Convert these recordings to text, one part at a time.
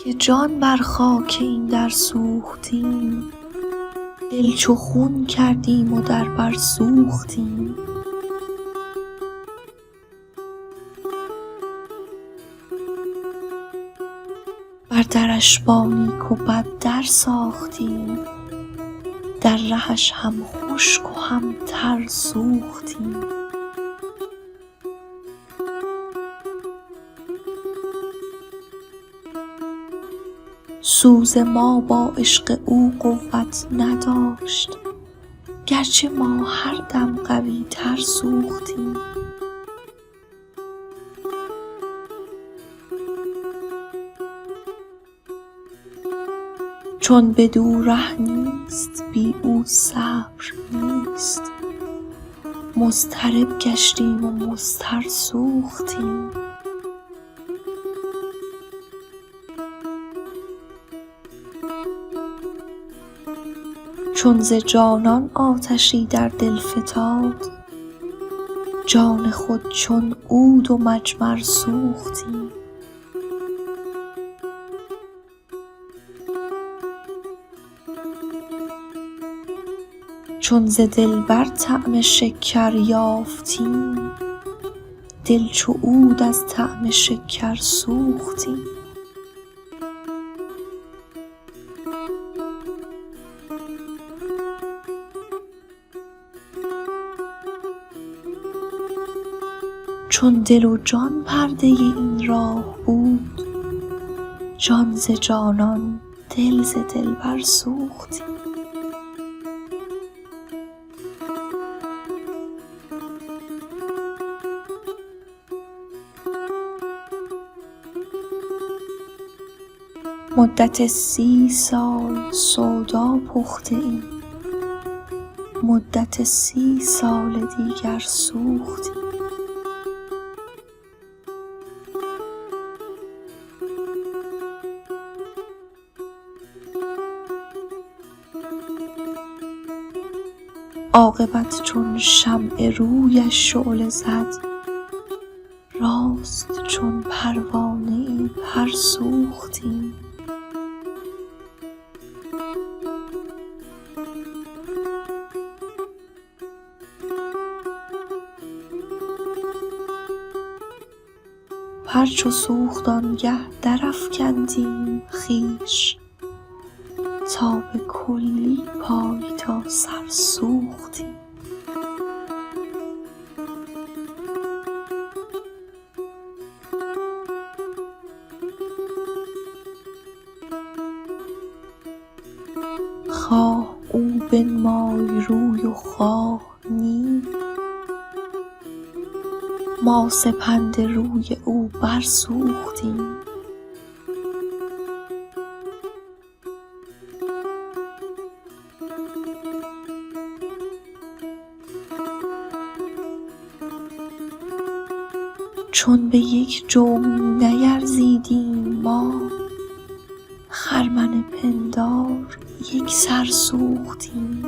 که جان بر خاک این در سوختیم، دل چو خون کردیم و در بر سوختیم. بر درش با نیک و بد در ساختیم، در رهش هم خشک و هم تر سوختیم. سوز ما با عشق او قوت نداشت، گرچه ما هر دم قوی تر سوختیم. چون بدو ره نیست بی او صبر نیست، مضطرب گشتیم و مضطر سوختیم. چون ز جانان آتشی در دل فتاد، جان خود چون عود و مجمر سوختیم. چون ز دلبر طعم شکر یافتیم، دل چو عود از طعم شکر سوختیم. چون دل و جان پرده این راه بود، جان ز جانان دل ز دلبر سوختیم. مدت 30 سال سودا پخته ایم، مدت 30 سال دیگر سوختیم. عاقبت چون شمع رویش شعله زد، راست چون پروانه ای پر سوختیم. پر چو سوخت آنگه درافکندیم خویش، تا به کلی پای تا سر سوختیم. خواه او بنمای روی و خواه نی، ما سپند روی او بر سوختیم. چون به یک جوی نیرزیدیم ما، خرمن پندار یک سر سوختیم.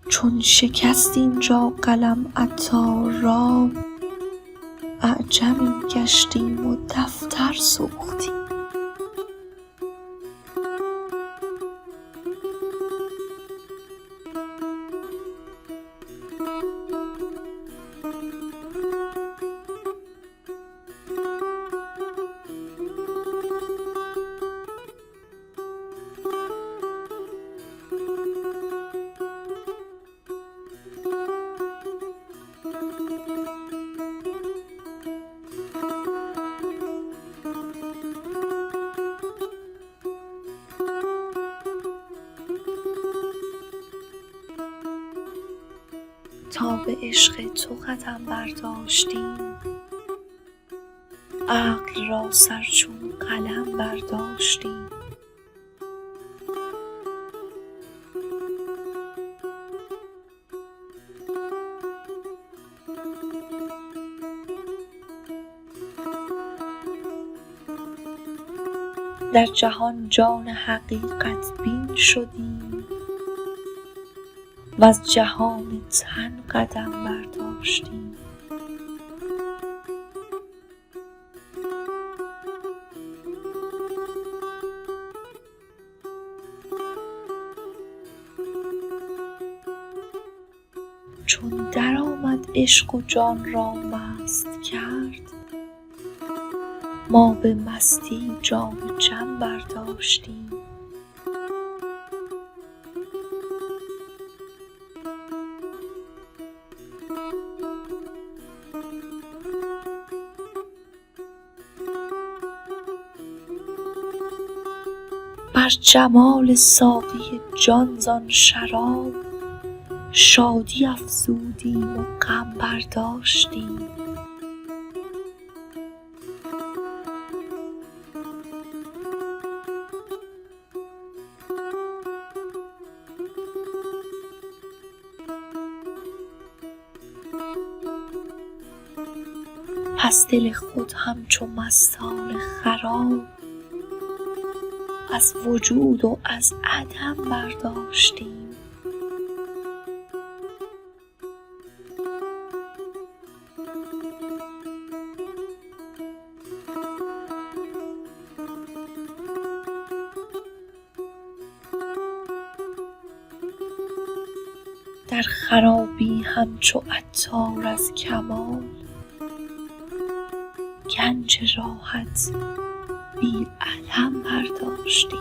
چون شکست اینجا قلم عطار را، اعجمی گشتیم و دفتر سوختیم. تا به عشق تو قدم برداشتیم، عقل را سر چون قلم برداشتیم. در جهان جان حقیقت بین شدیم، وز جهان تن قدم برداشتیم. چون درآمد عشق و جان را مست کرد، ما به مستی جام جم برداشتیم. بر جمال ساقی جان زان شراب، شادی افزودیم و غم برداشتیم. پس دل خود همچو مستان خراب، از وجود و از عدم برداشتیم. در خرابی همچو عطار از کمال، گنج راحت بی الم برداشتیم.